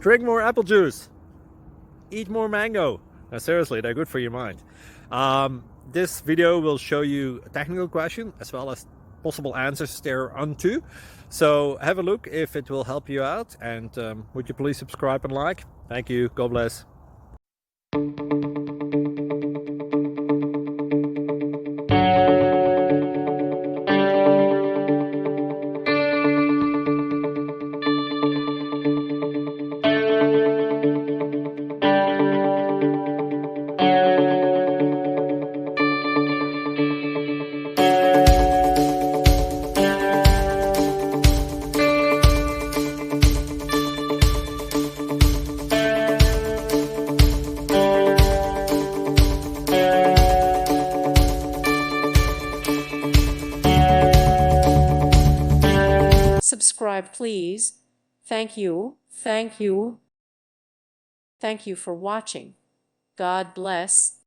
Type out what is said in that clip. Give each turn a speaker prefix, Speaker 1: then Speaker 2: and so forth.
Speaker 1: Drink more apple juice. Eat more mango. Now, seriously, they're good for your mind. This video will show you a technical question as well as possible answers thereunto. So have a look if it will help you out, and would you please subscribe and like? Thank you. God bless.
Speaker 2: Subscribe, please. Thank you. Thank you. Thank you for watching. God bless.